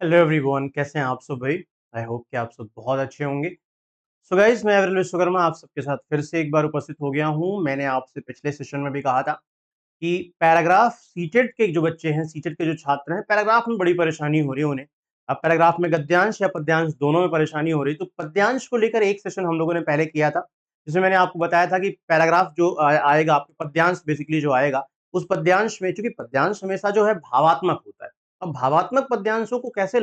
Hello everyone, कैसे हैं आप सब भाई। आई होप कि आप सब बहुत अच्छे होंगे। सो गाइस, मैं एवरेल विश्वकर्मा आप सबके साथ फिर से एक बार उपस्थित हो गया हूं। मैंने आपसे पिछले सेशन में भी कहा था कि पैराग्राफ सीटेट के जो बच्चे हैं, सीटेट के जो छात्र हैं, पैराग्राफ में बड़ी परेशानी हो रही है उन्हें। अब पैराग्राफ में गद्यांश या पद्यांश दोनों में परेशानी हो रही। तो पद्यांश को लेकर एक सेशन हम लोगों ने पहले किया था, जिसमें मैंने आपको बताया था कि पैराग्राफ जो आएगा, आपको पद्यांश बेसिकली जो आएगा, उस पद्यांश में, चूंकि पद्यांश हमेशा जो है भावात्मक होता है। अब भावात्मक पद्यांशों को कैसे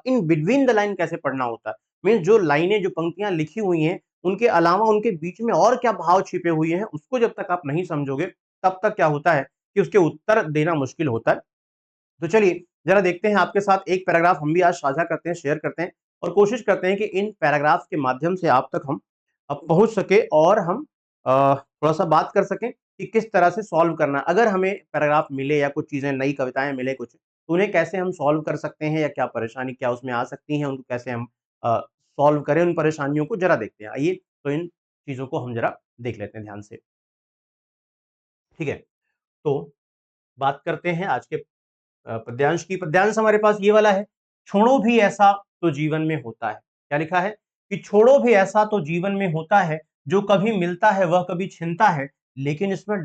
इन बिटवीन द लाइन कैसे पढ़ना होता है, मीन जो लाइनें, जो पंक्तियां लिखी हुई हैं, उनके अलावा उनके बीच में और क्या भाव छिपे हुए हैं, उसको जब तक आप नहीं समझोगे तब तक क्या होता है कि उसके उत्तर देना मुश्किल होता है। तो चलिए जरा देखते हैं, आपके साथ एक पैराग्राफ हम भी आज साझा करते हैं, शेयर करते हैं, और कोशिश करते हैं कि इन पैराग्राफ के माध्यम से आप तक हम अब पहुंच सके और हम थोड़ा सा बात कर सकें कि किस तरह से सॉल्व करना। अगर हमें पैराग्राफ मिले या कुछ चीजें, नई कविताएं मिले कुछ, तो उन्हें कैसे हम सॉल्व कर सकते हैं, या क्या परेशानी क्या उसमें आ सकती है, उनको कैसे हम सॉल्व करें, उन परेशानियों को जरा देखते हैं। आइए तो इन चीजों को हम जरा देख लेते हैं ध्यान से। ठीक है, तो बात करते हैं आज के पद्यांश की। पद्यांश हमारे पास ये वाला है, छोड़ो भी ऐसा तो जीवन में होता है। क्या लिखा है कि छोड़ो भी ऐसा तो जीवन में होता है, जो कभी मिलता है वह कभी छिनता है, लेकिन इससे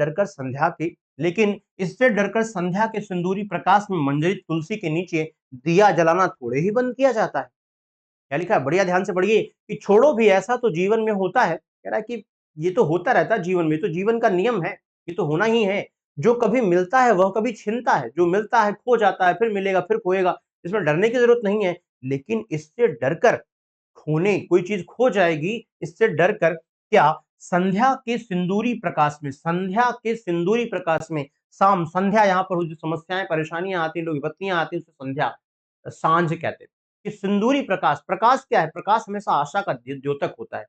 डरकर संध्या के सिंदूरी प्रकाश में मंजरित तुलसी के नीचे दिया जलाना थोड़े ही बंद किया जाता है। क्या लिखा है, बढ़िया ध्यान से पढ़िए कि छोड़ो भी ऐसा तो जीवन में होता है। कह रहा है कि ये तो होता रहता है जीवन में, तो जीवन का नियम है, ये तो होना ही है। जो कभी मिलता है वह कभी छिनता है, जो मिलता है खो जाता है, फिर मिलेगा फिर खोएगा, इसमें डरने की जरूरत नहीं है। लेकिन इससे डरकर, खोने, कोई चीज खो जाएगी इससे डरकर, क्या संध्या के सिंदूरी प्रकाश में, संध्या के सिंदूरी प्रकाश में, शाम संध्या, यहाँ पर जो समस्याएं परेशानियां आती हैं, लोग विपत्तियां आती हैं, उसे संध्या, सांझ कहते हैं। कि सिंदूरी प्रकाश, प्रकाश क्या है, प्रकाश हमेशा आशा का द्योतक होता है।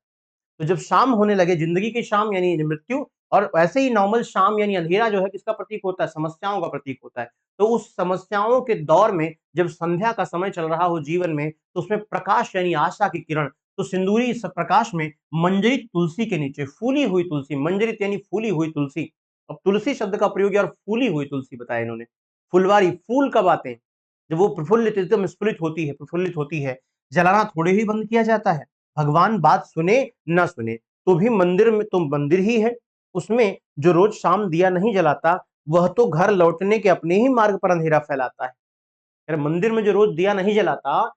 तो जब शाम होने लगे, जिंदगी की शाम यानी मृत्यु, और वैसे ही नॉर्मल शाम यानी अंधेरा जो है किसका प्रतीक होता है, समस्याओं का प्रतीक होता है। तो उस समस्याओं के दौर में जब संध्या का समय चल रहा हो जीवन में, तो उसमें प्रकाश यानी आशा की किरण, तो सिंदूरी इस प्रकाश में मंजरित तुलसी के नीचे, फूली हुई तुलसी, मंजरित यानी फूली हुई तुलसी। अब तुलसी शब्द का प्रयोग और फूली हुई तुलसी बताया इन्होंने। फुलवारी, फूल कब आते हैं, जब वो प्रफुल्लित, एकदम स्फुलित होती है, प्रफुल्लित होती है। जलाना थोड़े ही बंद किया जाता है। भगवान बात सुने ना सुने तो भी मंदिर में तो मंदिर ही है, उसमें जो रोज शाम दिया नहीं जलाता, वह तो घर लौटने के अपने ही मार्ग पर अंधेरा फैलाता है। यार मंदिर में जो रोज दिया नहीं जलाता,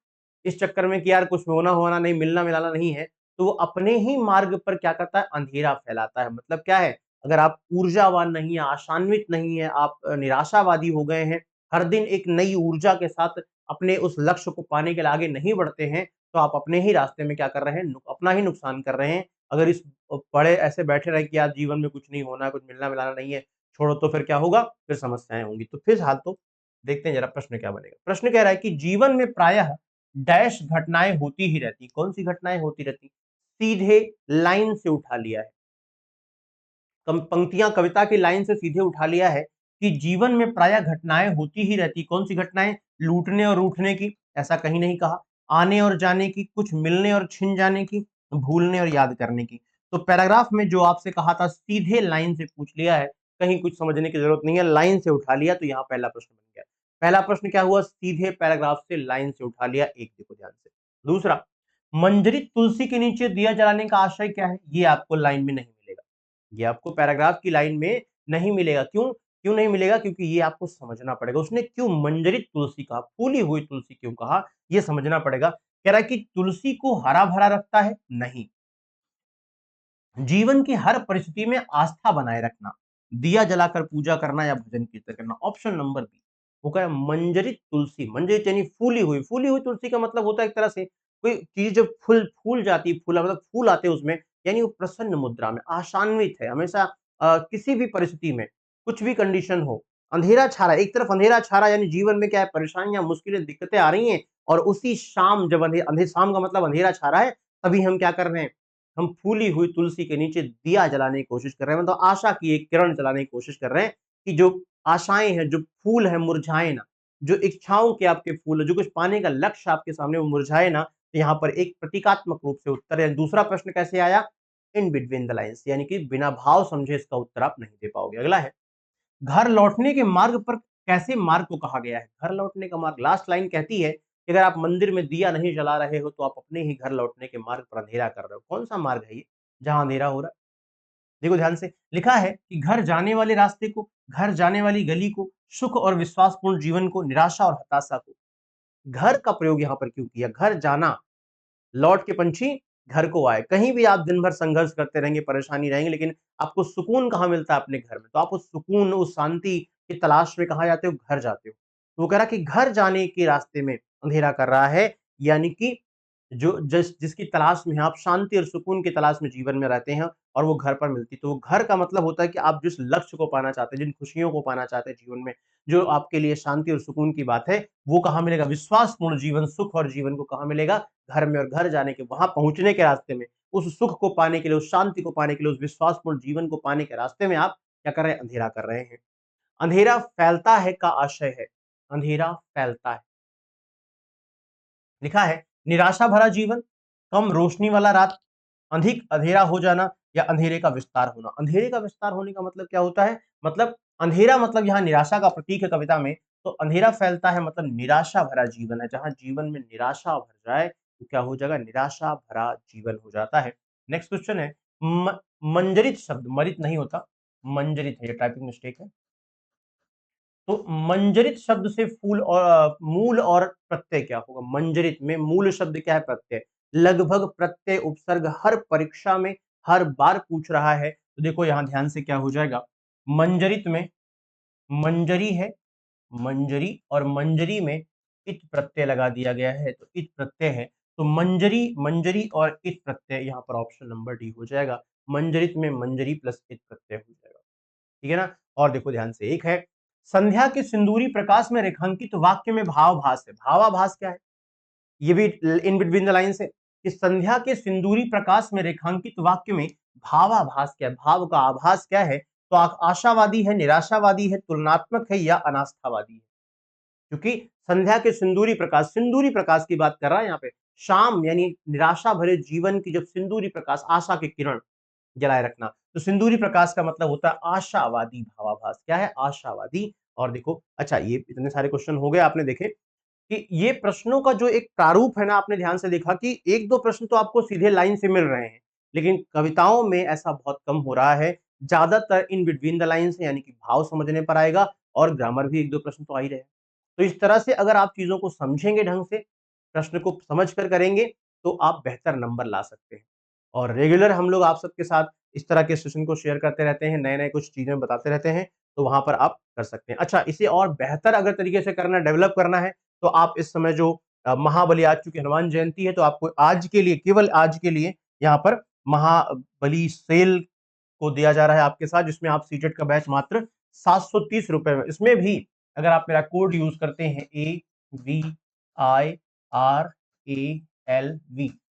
इस चक्कर में कि यार कुछ होना होना नहीं, मिलना मिलाना नहीं है, तो वो अपने ही मार्ग पर क्या करता है, अंधेरा फैलाता है। मतलब क्या है, अगर आप ऊर्जावान नहीं है, आशान्वित नहीं है, आप निराशावादी हो गए हैं, हर दिन एक नई ऊर्जा के साथ अपने उस लक्ष्य को पाने के लिए आगे नहीं बढ़ते हैं, तो आप अपने ही रास्ते में क्या कर रहे हैं, अपना ही नुकसान कर रहे हैं। अगर इस पड़े ऐसे बैठे रहे कि यार जीवन में कुछ नहीं होना है, कुछ मिलना मिलाना नहीं है, छोड़ो, तो फिर क्या होगा, फिर समस्याएं होंगी। तो फिर हाल तो देखते हैं जरा प्रश्न क्या बनेगा। प्रश्न कह रहा है कि जीवन में प्रायः डैश घटनाएं होती ही रहती। कौन सी घटनाएं होती रहती, सीधे लाइन से उठा लिया है, पंक्तियां कविता की लाइन से सीधे उठा लिया है कि जीवन में प्रायः घटनाएं होती ही रहती। कौन सी घटनाएं, लूटने और रूठने की, ऐसा कहीं नहीं कहा, आने और जाने की, कुछ मिलने और छिन जाने की, भूलने और याद करने की। तो पैराग्राफ में जो आपसे कहा था सीधे लाइन से पूछ लिया है, कहीं कुछ समझने की जरूरत नहीं है, लाइन से उठा लिया, तो यहाँ पहला प्रश्न बन गया। पहला प्रश्न क्या हुआ, सीधे पैराग्राफ से लाइन से उठा लिया, एक देखो ध्यान से। दूसरा, मंजरी तुलसी के नीचे दिया जलाने का आशय क्या है, ये आपको लाइन में नहीं मिलेगा, ये आपको पैराग्राफ की लाइन में नहीं मिलेगा। क्यों, क्यों नहीं मिलेगा, क्योंकि ये आपको समझना पड़ेगा, उसने क्यों मंजरित तुलसी कहा, फूली हुई तुलसी क्यों कहा, ये समझना पड़ेगा। कह रहा है कि तुलसी को हरा भरा रखता है, नहीं, जीवन की हर परिस्थिति में आस्था बनाए रखना, दिया जलाकर पूजा करना या भजन कीर्तन करना, ऑप्शन नंबर बी। वो कह रहा है मंजरित तुलसी, मंजरित यानी फूली हुई, फूली हुई तुलसी का मतलब होता है एक तरह से कोई चीज जब फूल फूल जाती, फूला मतलब फूल आते हैं उसमें, यानी वो प्रसन्न मुद्रा में, आशान्वित है हमेशा, किसी भी परिस्थिति में, कुछ भी कंडीशन हो। अंधेरा छा रहा है, एक तरफ अंधेरा छा रहा है, यानी जीवन में क्या है, परेशानियां, मुश्किलें, दिक्कतें आ रही हैं, और उसी शाम जब शाम का मतलब अंधेरा छा रहा है, तभी हम क्या कर रहे हैं, हम फूली हुई तुलसी के नीचे दिया जलाने की कोशिश कर रहे हैं, मतलब आशा की एक किरण जलाने की कोशिश कर रहे हैं, कि जो आशाएं हैं, जो फूल है, मुरझाए ना, जो इच्छाओं के आपके फूल है, जो कुछ पाने का लक्ष्य आपके सामने वो मुरझाए ना। तो यहाँ पर एक प्रतीकात्मक रूप से उत्तर है। दूसरा प्रश्न कैसे आया, इन बिटवीन द लाइन्स, यानी कि बिना भाव समझे इसका उत्तर आप नहीं दे पाओगे। अगला है, घर लौटने के मार्ग पर कैसे मार्ग को कहा गया है, घर लौटने का मार्ग, लास्ट लाइन कहती है कि अगर आप मंदिर में दिया नहीं जला रहे हो तो आप अपने ही घर लौटने के मार्ग पर अंधेरा कर रहे हो। कौन सा मार्ग है ये जहां अंधेरा हो रहा है? देखो ध्यान से, लिखा है कि घर जाने वाले रास्ते को, घर जाने वाली गली को, सुख और विश्वासपूर्ण जीवन को, निराशा और हताशा को। घर का प्रयोग यहाँ पर क्यों किया? घर जाना, लौट के पंछी घर को आए। कहीं भी आप दिन भर संघर्ष करते रहेंगे, परेशानी रहेंगे, लेकिन आपको सुकून कहाँ मिलता है? अपने घर में। तो आप उस सुकून, उस शांति की तलाश में कहाँ जाते हो? घर जाते हो। तो वो कह रहा कि घर जाने के रास्ते में अंधेरा कर रहा है, यानी कि जिसकी तलाश में आप शांति और सुकून की तलाश में जीवन में रहते हैं और वो घर पर मिलती। तो वो घर का मतलब होता है कि आप जिस लक्ष्य को पाना चाहते हैं, जिन खुशियों को पाना चाहते हैं जीवन में, जो आपके लिए शांति और सुकून की बात है, वो कहाँ मिलेगा? विश्वासपूर्ण जीवन, सुख और जीवन को कहाँ मिलेगा? घर में। और घर जाने के, वहां पहुंचने के रास्ते में, उस सुख को पाने के लिए, उस शांति को पाने के लिए, उस विश्वासपूर्ण जीवन को पाने के रास्ते में आप क्या कर रहे हैं? अंधेरा कर रहे हैं। अंधेरा फैलता है का आशय है। अंधेरा फैलता है। लिखा है निराशा भरा जीवन, कम रोशनी वाला रात, अधिक अंधेरा हो जाना या अंधेरे का विस्तार होना। अंधेरे का विस्तार होने का मतलब क्या होता है? मतलब अंधेरा मतलब यहाँ निराशा का प्रतीक है कविता में। तो अंधेरा फैलता है मतलब निराशा भरा जीवन है। जहां जीवन में निराशा भर जाए तो क्या हो जाएगा? निराशा भरा जीवन हो जाता है। नेक्स्ट क्वेश्चन है मंजरित शब्द, मरित नहीं होता, मंजरित है, ये टाइपिंग मिस्टेक है। तो मंजरित शब्द से फूल और मूल और प्रत्यय क्या होगा? मंजरित में मूल शब्द क्या है? प्रत्यय। लगभग, प्रत्यय, उपसर्ग, हर परीक्षा में हर बार पूछ रहा है। तो देखो यहां ध्यान से क्या हो जाएगा? मंजरित में मंजरी है, मंजरी, और मंजरी में इत प्रत्यय लगा दिया गया है, तो इत प्रत्यय है। तो मंजरी, मंजरी और इत प्रत्यय, यहां पर ऑप्शन नंबर डी हो जाएगा। मंजरित में मंजरी प्लस इत प्रत्यय हो जाएगा। ठीक है ना? और देखो ध्यान से, एक है संध्या के सिंदूरी प्रकाश में रेखांकित वाक्य में भावाभास है। भावाभास क्या है? ये भी इन बिटवीन द लाइन्स है कि संध्या के सिंदूरी प्रकाश में रेखांकित वाक्य में भावाभास क्या है? भाव का आभास क्या है? तो आशावादी है, निराशावादी है, तुलनात्मक है या अनास्थावादी है? क्योंकि संध्या के सिंदूरी प्रकाश, सिंदूरी प्रकाश की बात कर रहा है यहाँ पे। शाम यानी निराशा भरे जीवन की जब सिंदूरी प्रकाश, आशा के किरण जलाए रखना, तो सिंदूरी प्रकाश का मतलब होता है आशावादी भावाभास। क्या है? आशावादी। और देखो, अच्छा ये इतने सारे क्वेश्चन हो गए, आपने देखे कि ये प्रश्नों का जो एक प्रारूप है ना, आपने ध्यान से देखा कि एक दो प्रश्न तो आपको सीधे लाइन से मिल रहे हैं, लेकिन कविताओं में ऐसा बहुत कम हो रहा है। ज्यादातर इन बिटवीन द लाइन्स है, यानी कि भाव समझने पर आएगा, और ग्रामर भी एक दो प्रश्न तो आ ही रहे हैं। तो इस तरह से अगर आप चीजों को समझेंगे ढंग से, प्रश्न को समझ कर करेंगे, तो आप बेहतर नंबर ला सकते हैं। और रेगुलर हम लोग आप सबके साथ इस तरह के सेशन को शेयर करते रहते हैं, नए नए कुछ चीजें बताते रहते हैं, तो वहां पर आप कर सकते हैं। अच्छा, इसे और बेहतर अगर तरीके से करना, डेवलप करना है, तो आप इस समय जो महाबली, आज चूंकि हनुमान जयंती है, तो आपको आज के लिए, केवल आज के लिए यहाँ पर महाबली सेल को दिया जा रहा है आपके साथ, जिसमें आप सीटेट का बैच मात्र 730 रुपए में, इसमें भी अगर आप मेरा कोड यूज करते हैं AVIRALV,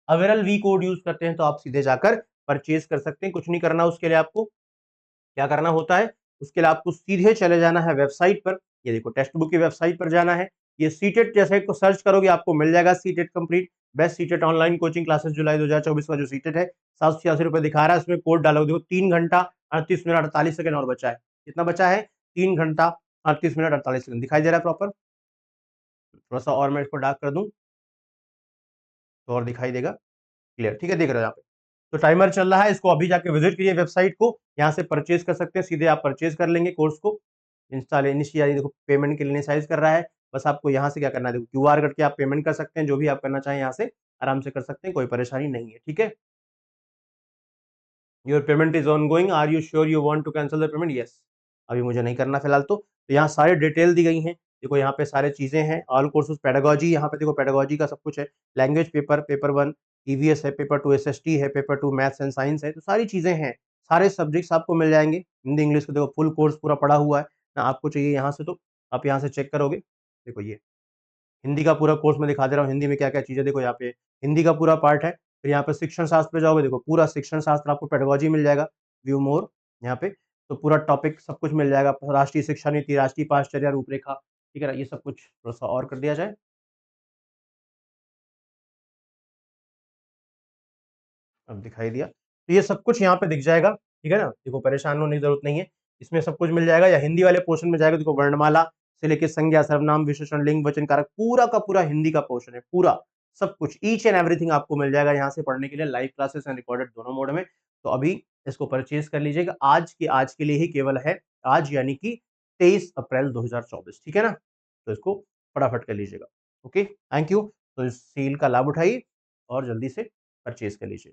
अविरल वी कोड यूज करते हैं, तो आप सीधे जाकर परचेज कर सकते हैं। कुछ नहीं करना उसके लिए, आपको क्या करना होता है? उसके लिए आपको सीधे चले जाना है वेबसाइट पर। ये देखो, टेक्स्ट बुक की वेबसाइट पर जाना है। ये सीटेट जैसे को सर्च करोगे, आपको मिल जाएगा CTET complete, best CTET online coaching classes July 2024 का जो सीटेट है, 786 रुपए दिखा रहा है। उसमें कोड डालोगे, देखो 3 घंटा 38 मिनट 48 सेकंड और बचा है। कितना बचा है? 3 घंटा 38 मिनट 48 सेकंड दिखाई दे रहा है प्रॉपर? थोड़ा सा और मैं इसको डार्क कर दूं तो और दिखाई देगा क्लियर। ठीक है, देख रहे हो यहाँ पे? तो टाइमर चल रहा है, इसको अभी जाके विजिट करिए वेबसाइट को, यहाँ से परचेज कर सकते हैं, सीधे आप परचेज कर लेंगे कोर्स को। इंस्टॉल इनिशियल, देखो पेमेंट के लिए साइज कर रहा है, बस आपको यहाँ से क्या करना है, देखो क्यूआर करके आप पेमेंट कर सकते हैं, जो भी आप करना चाहें यहाँ से आराम से कर सकते हैं, कोई परेशानी नहीं है। ठीक है, your payment is on going, are you sure you want to cancel the payment? Yes, अभी मुझे नहीं करना फिलहाल। तो यहाँ सारे डिटेल दी गई हैं, देखो यहाँ पे सारे चीजें हैं, ऑल कोर्सेज, पेडागोजी, यहाँ पे देखो पेडागोजी का सब कुछ है, लैंग्वेज पेपर, पेपर 1 ईवीएस है, पेपर 2 एसएसटी है, पेपर 2 मैथ्स एंड साइंस है, तो सारी चीजें हैं, सारे सब्जेक्ट्स आपको मिल जाएंगे। हिंदी इंग्लिश को देखो फुल कोर्स पूरा पढ़ा हुआ है ना, आपको चाहिए यहाँ से तो आप यहाँ से चेक करोगे। देखो ये हिंदी का पूरा कोर्स मैं दिखा दे रहा हूँ, हिंदी में क्या क्या चीजें, देखो यहाँ पे हिंदी का पूरा पार्ट है। फिर यहाँ पे शिक्षण शास्त्र पे जाओगे, देखो पूरा शिक्षण शास्त्र आपको पेडागोजी मिल जाएगा, व्यू मोर यहाँ पे, तो पूरा टॉपिक सब कुछ मिल जाएगा, राष्ट्रीय शिक्षा नीति, राष्ट्रीय पाठचर्या, रूपरेखा, ठीक है ना, ये सब कुछ थोड़ा सा और कर दिया जाए। अब दिखाई दिया, तो ये सब कुछ यहाँ पे दिख जाएगा, ठीक है ना, देखो परेशान होने की जरूरत नहीं है, इसमें सब कुछ मिल जाएगा। या हिंदी वाले पोर्शन में जाएगा, देखो वर्णमाला, से लेके संज्ञा, सर्वनाम, विशेषण, लिंग, वचन, कारक, पूरा का पूरा हिंदी का पोर्शन है, पूरा सब कुछ ईच एंड एवरीथिंग आपको मिल जाएगा यहाँ से पढ़ने के लिए, लाइव क्लासेस एंड रिकॉर्डेड दोनों मोड में। तो अभी इसको परचेज कर लीजिएगा, आज के लिए ही केवल है, आज यानी कि 23 अप्रैल 2024, ठीक है ना। तो इसको फटाफट कर लीजिएगा। Okay, thank you. तो इस सेल का लाभ उठाइए और जल्दी से परचेज कर लीजिए।